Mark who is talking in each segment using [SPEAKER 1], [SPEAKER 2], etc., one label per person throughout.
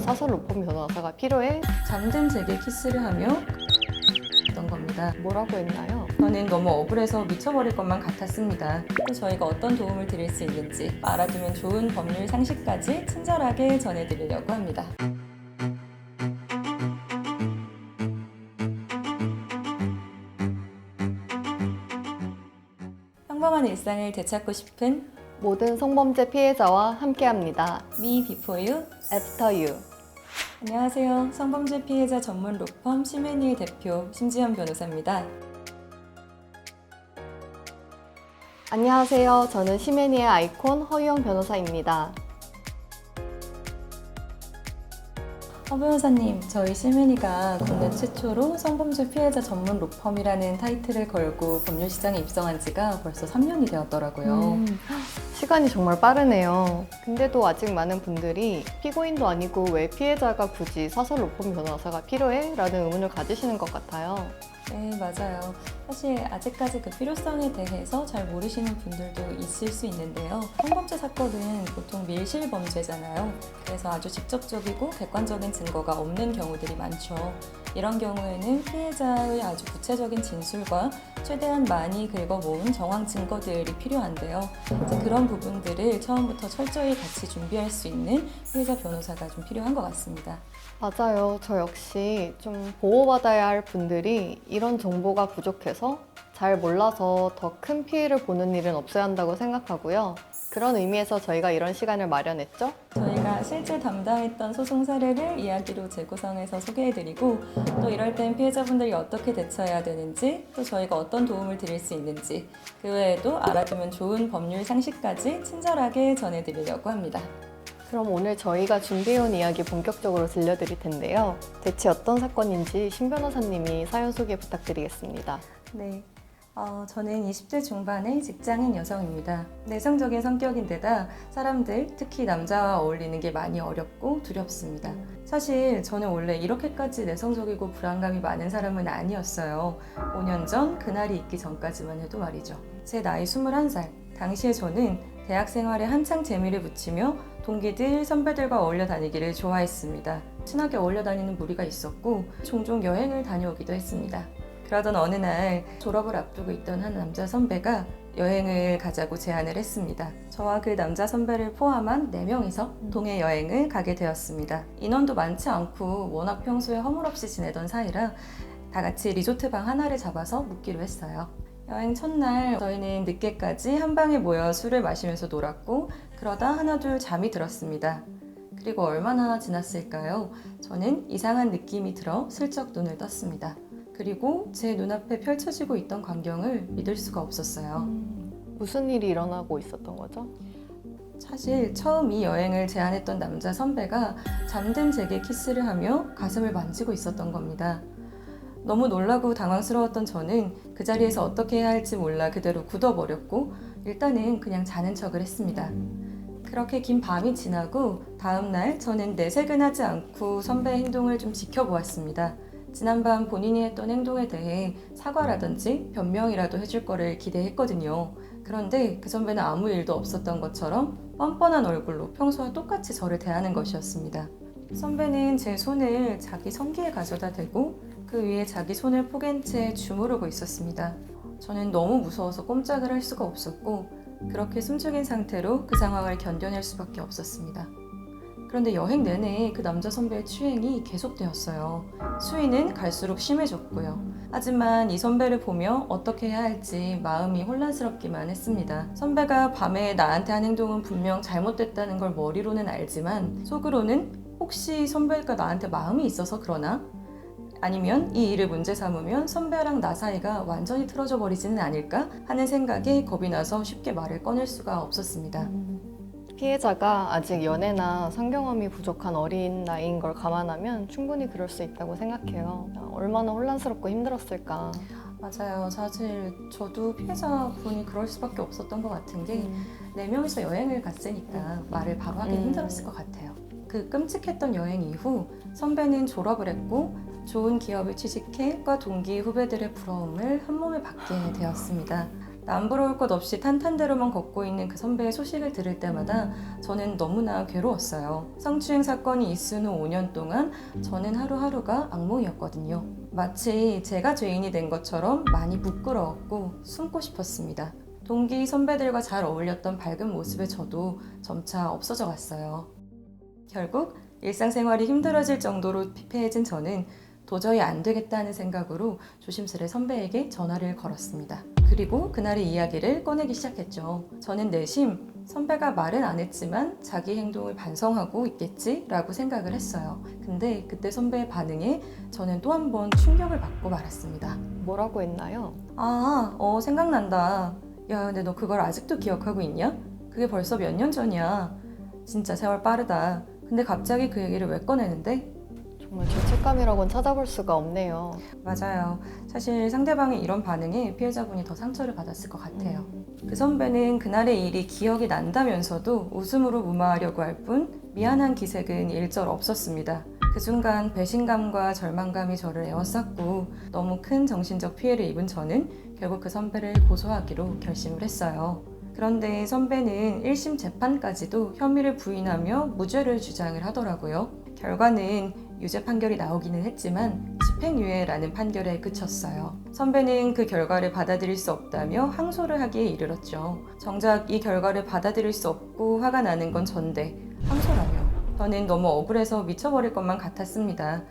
[SPEAKER 1] 사설 로펌 변호사가 필요해?
[SPEAKER 2] 잠든 제게 키스를 하며 했던 겁니다.
[SPEAKER 1] 뭐라고 했나요?
[SPEAKER 2] 저는 너무 억울해서 미쳐버릴 것만 같았습니다. 또 저희가 어떤 도움을 드릴 수 있는지 알아두면 좋은 법률 상식까지 친절하게 전해드리려고 합니다. 평범한 일상을 되찾고 싶은
[SPEAKER 1] 모든 성범죄 피해자와 함께합니다.
[SPEAKER 2] Me Before You.
[SPEAKER 1] After You.
[SPEAKER 2] 안녕하세요. 성범죄 피해자 전문 로펌 시메니의 대표 심지연 변호사입니다.
[SPEAKER 1] 안녕하세요. 저는 시메니의 아이콘 허유영 변호사입니다.
[SPEAKER 2] 허 변호사님, 저희 시메니가 국내 최초로 성범죄 피해자 전문 로펌이라는 타이틀을 걸고 법률 시장에 입성한 지가 벌써 3년이 되었더라고요.
[SPEAKER 1] 시간이 정말 빠르네요. 근데도 아직 많은 분들이 피고인도 아니고 왜 피해자가 굳이 사설 로펌 변호사가 필요해? 라는 의문을 가지시는 것 같아요.
[SPEAKER 2] 네, 맞아요. 사실 아직까지 그 필요성에 대해서 잘 모르시는 분들도 있을 수 있는데요. 성범죄 사건은 보통 밀실범죄잖아요. 그래서 아주 직접적이고 객관적인 증거가 없는 경우들이 많죠. 이런 경우에는 피해자의 아주 구체적인 진술과 최대한 많이 긁어 모은 정황 증거들이 필요한데요. 이제 그런 부분들을 처음부터 철저히 같이 준비할 수 있는 피해자 변호사가 좀 필요한 것 같습니다.
[SPEAKER 1] 맞아요. 저 역시 좀 보호받아야 할 분들이 이런 정보가 부족해서 잘 몰라서 더 큰 피해를 보는 일은 없어야 한다고 생각하고요. 그런 의미에서 저희가 이런 시간을 마련했죠.
[SPEAKER 2] 저희가 실제 담당했던 소송 사례를 이야기로 재구성해서 소개해드리고 또 이럴 땐 피해자분들이 어떻게 대처해야 되는지 또 저희가 어떤 도움을 드릴 수 있는지 그 외에도 알아두면 좋은 법률 상식까지 친절하게 전해드리려고 합니다.
[SPEAKER 1] 그럼 오늘 저희가 준비해온 이야기 본격적으로 들려드릴 텐데요. 대체 어떤 사건인지 신 변호사님이 사연 소개 부탁드리겠습니다.
[SPEAKER 2] 네. 저는 20대 중반의 직장인 여성입니다. 내성적인 성격인데다 사람들, 특히 남자와 어울리는 게 많이 어렵고 두렵습니다. 사실 저는 원래 이렇게까지 내성적이고 불안감이 많은 사람은 아니었어요. 5년 전 그날이 있기 전까지만 해도 말이죠. 제 나이 21살, 당시에 저는 대학 생활에 한창 재미를 붙이며 동기들, 선배들과 어울려 다니기를 좋아했습니다. 친하게 어울려 다니는 무리가 있었고 종종 여행을 다녀오기도 했습니다. 그러던 어느 날 졸업을 앞두고 있던 한 남자 선배가 여행을 가자고 제안을 했습니다. 저와 그 남자 선배를 포함한 4명이서 동해 여행을 가게 되었습니다. 인원도 많지 않고 워낙 평소에 허물없이 지내던 사이라 다 같이 리조트 방 하나를 잡아서 묵기로 했어요. 여행 첫날 저희는 늦게까지 한 방에 모여 술을 마시면서 놀았고 그러다 하나둘 잠이 들었습니다. 그리고 얼마나 지났을까요? 저는 이상한 느낌이 들어 슬쩍 눈을 떴습니다. 그리고 제 눈앞에 펼쳐지고 있던 광경을 믿을 수가 없었어요.
[SPEAKER 1] 무슨 일이 일어나고 있었던 거죠?
[SPEAKER 2] 사실 처음 이 여행을 제안했던 남자 선배가 잠든 제게 키스를 하며 가슴을 만지고 있었던 겁니다. 너무 놀라고 당황스러웠던 저는 그 자리에서 어떻게 해야 할지 몰라 그대로 굳어버렸고 일단은 그냥 자는 척을 했습니다. 그렇게 긴 밤이 지나고 다음날 저는 내색은 하지 않고 선배의 행동을 좀 지켜보았습니다. 지난밤 본인이 했던 행동에 대해 사과라든지 변명이라도 해줄 거를 기대했거든요. 그런데 그 선배는 아무 일도 없었던 것처럼 뻔뻔한 얼굴로 평소와 똑같이 저를 대하는 것이었습니다. 선배는 제 손을 자기 성기에 가져다 대고 그 위에 자기 손을 포갠 채 주무르고 있었습니다. 저는 너무 무서워서 꼼짝을 할 수가 없었고 그렇게 숨죽인 상태로 그 상황을 견뎌낼 수밖에 없었습니다. 그런데 여행 내내 그 남자 선배의 추행이 계속되었어요. 수위는 갈수록 심해졌고요. 하지만 이 선배를 보며 어떻게 해야 할지 마음이 혼란스럽기만 했습니다. 선배가 밤에 나한테 한 행동은 분명 잘못됐다는 걸 머리로는 알지만 속으로는 혹시 선배가 나한테 마음이 있어서 그러나? 아니면 이 일을 문제 삼으면 선배랑 나 사이가 완전히 틀어져 버리지는 않을까 하는 생각에 겁이 나서 쉽게 말을 꺼낼 수가 없었습니다.
[SPEAKER 1] 피해자가 아직 연애나 성경험이 부족한 어린 나이인 걸 감안하면 충분히 그럴 수 있다고 생각해요. 얼마나 혼란스럽고 힘들었을까.
[SPEAKER 2] 맞아요. 사실 저도 피해자분이 그럴 수밖에 없었던 것 같은 게 4명이서 여행을 갔으니까 말을 바로 하기 힘들었을 것 같아요. 그 끔찍했던 여행 이후 선배는 졸업을 했고 좋은 기업을 취직해 과 동기 후배들의 부러움을 한 몸에 받게 되었습니다. 남부러울 것 없이 탄탄대로만 걷고 있는 그 선배의 소식을 들을 때마다 저는 너무나 괴로웠어요. 성추행 사건이 있은 후 5년 동안 저는 하루하루가 악몽이었거든요. 마치 제가 죄인이 된 것처럼 많이 부끄러웠고 숨고 싶었습니다. 동기 선배들과 잘 어울렸던 밝은 모습의 저도 점차 없어져 갔어요. 결국 일상생활이 힘들어질 정도로 피폐해진 저는 도저히 안 되겠다는 생각으로 조심스레 선배에게 전화를 걸었습니다. 그리고 그날의 이야기를 꺼내기 시작했죠. 저는 내심 선배가 말은 안 했지만 자기 행동을 반성하고 있겠지라고 생각을 했어요. 근데 그때 선배의 반응에 저는 또 한 번 충격을 받고 말았습니다.
[SPEAKER 1] 뭐라고 했나요?
[SPEAKER 2] 생각난다. 야, 근데 너 그걸 아직도 기억하고 있냐? 그게 벌써 몇 년 전이야. 진짜 세월 빠르다. 근데 갑자기 그 얘기를 왜 꺼내는데?
[SPEAKER 1] 정말 죄책감이라고는 찾아볼 수가 없네요.
[SPEAKER 2] 맞아요. 사실 상대방의 이런 반응에 피해자분이 더 상처를 받았을 것 같아요. 그 선배는 그날의 일이 기억이 난다면서도 웃음으로 무마하려고 할 뿐 미안한 기색은 일절 없었습니다. 그 순간 배신감과 절망감이 저를 에워쌌고 너무 큰 정신적 피해를 입은 저는 결국 그 선배를 고소하기로 결심을 했어요. 그런데 선배는 1심 재판까지도 혐의를 부인하며 무죄를 주장을 하더라고요. 결과는 유죄 판결이 나오기는 했지만 집행유예라는 판결에 그쳤어요. 선배는 그 결과를 받아들일 수 없다며 항소를 하기에 이르렀죠. 정작 이 결과를 받아들일 수 없고 화가 나는 건 전데 항소라뇨. 저는 너무 억울해서 미쳐버릴 것만 같았습니다.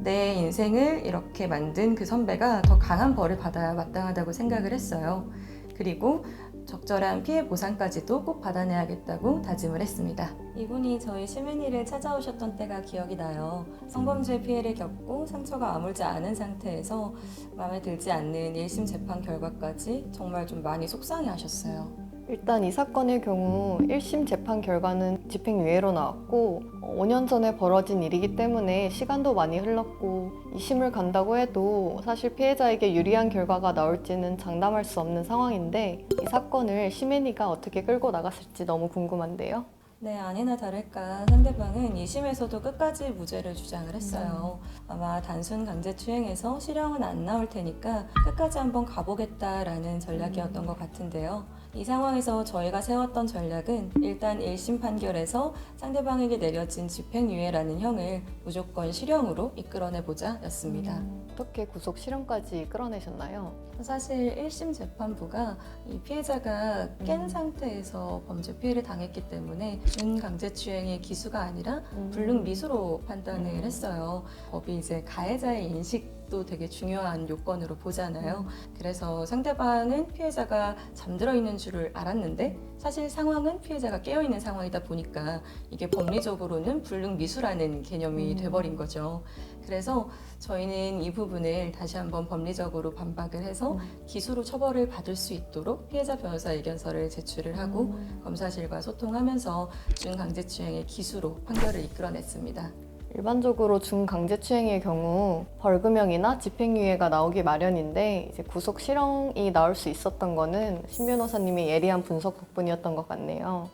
[SPEAKER 2] 내 인생을 이렇게 만든 그 선배가 더 강한 벌을 받아야 마땅하다고 생각을 했어요. 그리고 적절한 피해 보상까지도 꼭 받아내야겠다고 다짐을 했습니다. 이분이 저희 시민이를 찾아오셨던 때가 기억이 나요. 성범죄 피해를 겪고 상처가 아물지 않은 상태에서 마음에 들지 않는 1심 재판 결과까지 정말 좀 많이 속상해하셨어요.
[SPEAKER 1] 일단 이 사건의 경우 1심 재판 결과는 집행유예로 나왔고 5년 전에 벌어진 일이기 때문에 시간도 많이 흘렀고 2심을 간다고 해도 사실 피해자에게 유리한 결과가 나올지는 장담할 수 없는 상황인데 이 사건을 시민이가 어떻게 끌고 나갔을지 너무 궁금한데요.
[SPEAKER 2] 네, 아니나 다를까 상대방은 2심에서도 끝까지 무죄를 주장을 했어요. 아마 단순 강제추행에서 실형은 안 나올 테니까 끝까지 한번 가보겠다라는 전략이었던 것 같은데요. 이 상황에서 저희가 세웠던 전략은 일단 1심 판결에서 상대방에게 내려진 집행유예라는 형을 무조건 실형으로 이끌어내보자 였습니다.
[SPEAKER 1] 어떻게 구속 실형까지 끌어내셨나요?
[SPEAKER 2] 사실 1심 재판부가 이 피해자가 깬 상태에서 범죄 피해를 당했기 때문에 준강제추행의 기수가 아니라 불능미수로 판단을 했어요. 법이 이제 가해자의 인식도 되게 중요한 요건으로 보잖아요. 그래서 상대방은 피해자가 잠들어 있는 줄을 알았는데 사실 상황은 피해자가 깨어있는 상황이다 보니까 이게 법리적으로는 불능미수라는 개념이 돼버린 거죠. 그래서 저희는 이 부분을 다시 한번 법리적으로 반박을 해서 기수로 처벌을 받을 수 있도록 피해자 변호사 의견서를 제출을 하고 검사실과 소통하면서 준강제추행의 기수로 판결을 이끌어냈습니다.
[SPEAKER 1] 일반적으로 중강제추행의 경우 벌금형이나 집행유예가 나오기 마련인데 이제 구속 실형이 나올 수 있었던 거는 신 변호사님의 예리한 분석 덕분이었던 것 같네요.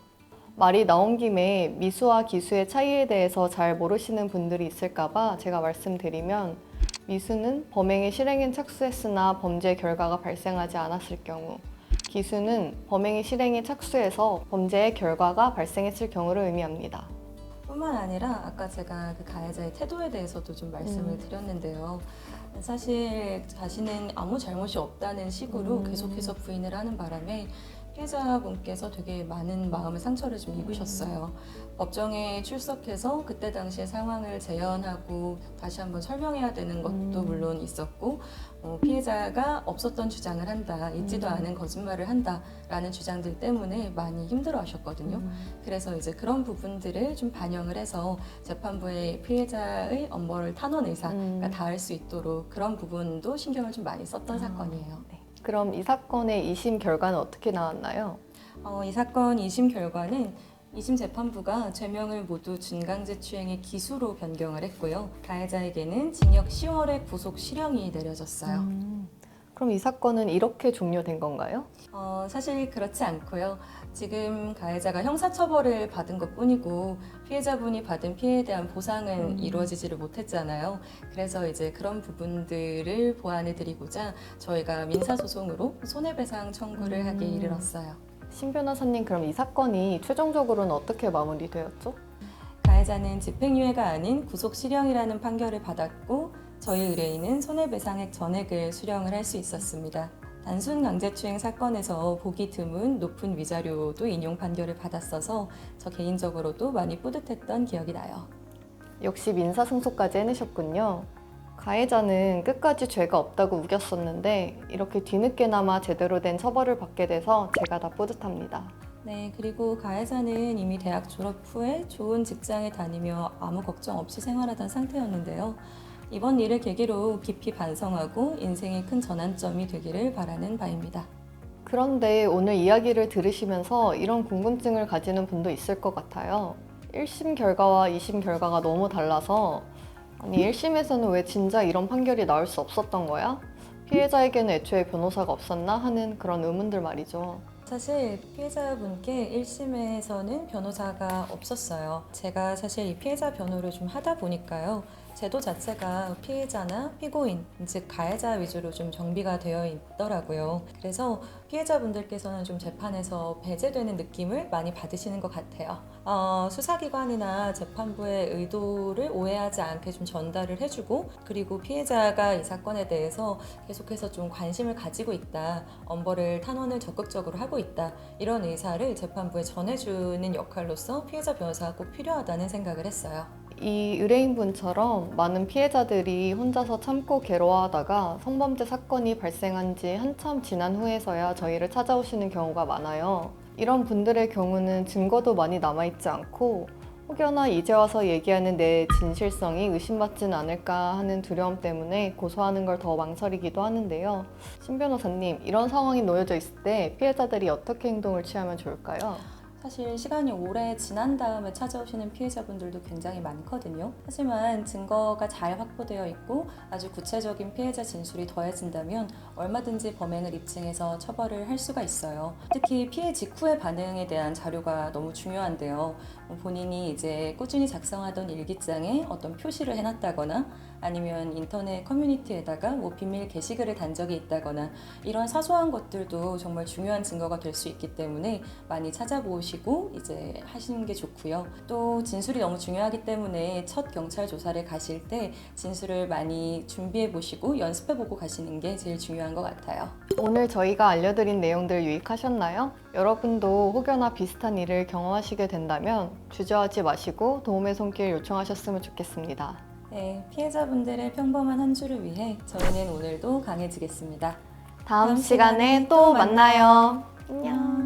[SPEAKER 1] 말이 나온 김에 미수와 기수의 차이에 대해서 잘 모르시는 분들이 있을까봐 제가 말씀드리면 미수는 범행의 실행엔 착수했으나 범죄 결과가 발생하지 않았을 경우, 기수는 범행의 실행에 착수해서 범죄의 결과가 발생했을 경우를 의미합니다.
[SPEAKER 2] 뿐만 아니라 아까 제가 그 가해자의 태도에 대해서도 좀 말씀을 드렸는데요. 사실 자신은 아무 잘못이 없다는 식으로 계속해서 부인을 하는 바람에 피해자분께서 되게 많은 마음의 상처를 좀 입으셨어요. 법정에 출석해서 그때 당시의 상황을 재현하고 다시 한번 설명해야 되는 것도 물론 있었고 피해자가 없었던 주장을 한다, 있지도 않은 거짓말을 한다라는 주장들 때문에 많이 힘들어하셨거든요. 그래서 이제 그런 부분들을 좀 반영을 해서 재판부의 피해자의 엄벌을 탄원 의사가 닿을 수 있도록 그런 부분도 신경을 좀 많이 썼던 사건이에요.
[SPEAKER 1] 네. 그럼 이 사건의 2심 결과는 어떻게 나왔나요?
[SPEAKER 2] 이 사건 2심 결과는 2심 재판부가 죄명을 모두 준강제추행의 기수로 변경을 했고요. 가해자에게는 징역 10월의 구속 실형이 내려졌어요.
[SPEAKER 1] 그럼 이 사건은 이렇게 종료된 건가요?
[SPEAKER 2] 사실 그렇지 않고요. 지금 가해자가 형사처벌을 받은 것뿐이고 피해자분이 받은 피해에 대한 보상은 이루어지지를 못했잖아요. 그래서 이제 그런 부분들을 보완해 드리고자 저희가 민사소송으로 손해배상 청구를 하기에 이르렀어요.
[SPEAKER 1] 신 변호사님, 그럼 이 사건이 최종적으로는 어떻게 마무리되었죠?
[SPEAKER 2] 가해자는 집행유예가 아닌 구속실형이라는 판결을 받았고 저희 의뢰인은 손해배상액 전액을 수령을 할 수 있었습니다. 단순 강제추행 사건에서 보기 드문 높은 위자료도 인용 판결을 받았어서 저 개인적으로도 많이 뿌듯했던 기억이 나요.
[SPEAKER 1] 역시 민사승소까지 해내셨군요. 가해자는 끝까지 죄가 없다고 우겼었는데 이렇게 뒤늦게나마 제대로 된 처벌을 받게 돼서 제가 다 뿌듯합니다.
[SPEAKER 2] 네, 그리고 가해자는 이미 대학 졸업 후에 좋은 직장에 다니며 아무 걱정 없이 생활하던 상태였는데요. 이번 일을 계기로 깊이 반성하고 인생의 큰 전환점이 되기를 바라는 바입니다.
[SPEAKER 1] 그런데 오늘 이야기를 들으시면서 이런 궁금증을 가지는 분도 있을 것 같아요. 1심 결과와 2심 결과가 너무 달라서 아니 1심에서는 왜 진짜 이런 판결이 나올 수 없었던 거야? 피해자에게는 애초에 변호사가 없었나 하는 그런 의문들 말이죠.
[SPEAKER 2] 사실 피해자분께 1심에서는 변호사가 없었어요. 제가 사실 이 피해자 변호를 좀 하다 보니까요. 제도 자체가 피해자나 피고인, 즉 가해자 위주로 좀 정비가 되어 있더라고요. 그래서 피해자분들께서는 좀 재판에서 배제되는 느낌을 많이 받으시는 것 같아요. 수사기관이나 재판부의 의도를 오해하지 않게 좀 전달을 해주고, 그리고 피해자가 이 사건에 대해서 계속해서 좀 관심을 가지고 있다, 엄벌을 탄원을 적극적으로 하고 있다, 이런 의사를 재판부에 전해주는 역할로서 피해자 변호사가 꼭 필요하다는 생각을 했어요.
[SPEAKER 1] 이 의뢰인분처럼 많은 피해자들이 혼자서 참고 괴로워하다가 성범죄 사건이 발생한 지 한참 지난 후에서야 저희를 찾아오시는 경우가 많아요. 이런 분들의 경우는 증거도 많이 남아있지 않고 혹여나 이제 와서 얘기하는 내 진실성이 의심받지는 않을까 하는 두려움 때문에 고소하는 걸 더 망설이기도 하는데요. 신 변호사님, 이런 상황이 놓여져 있을 때 피해자들이 어떻게 행동을 취하면 좋을까요?
[SPEAKER 2] 사실 시간이 오래 지난 다음에 찾아오시는 피해자분들도 굉장히 많거든요. 하지만 증거가 잘 확보되어 있고 아주 구체적인 피해자 진술이 더해진다면 얼마든지 범행을 입증해서 처벌을 할 수가 있어요. 특히 피해 직후의 반응에 대한 자료가 너무 중요한데요. 본인이 이제 꾸준히 작성하던 일기장에 어떤 표시를 해놨다거나 아니면 인터넷 커뮤니티에다가 비밀 게시글을 단 적이 있다거나 이런 사소한 것들도 정말 중요한 증거가 될 수 있기 때문에 많이 찾아보시고 이제 하시는 게 좋고요. 또 진술이 너무 중요하기 때문에 첫 경찰 조사를 가실 때 진술을 많이 준비해 보시고 연습해 보고 가시는 게 제일 중요한 것 같아요.
[SPEAKER 1] 오늘 저희가 알려드린 내용들 유익하셨나요? 여러분도 혹여나 비슷한 일을 경험하시게 된다면 주저하지 마시고 도움의 손길 요청하셨으면 좋겠습니다.
[SPEAKER 2] 네, 피해자분들의 평범한 한 주를 위해 저희는 오늘도 강해지겠습니다.
[SPEAKER 1] 다음 시간에 또 만나요. 안녕.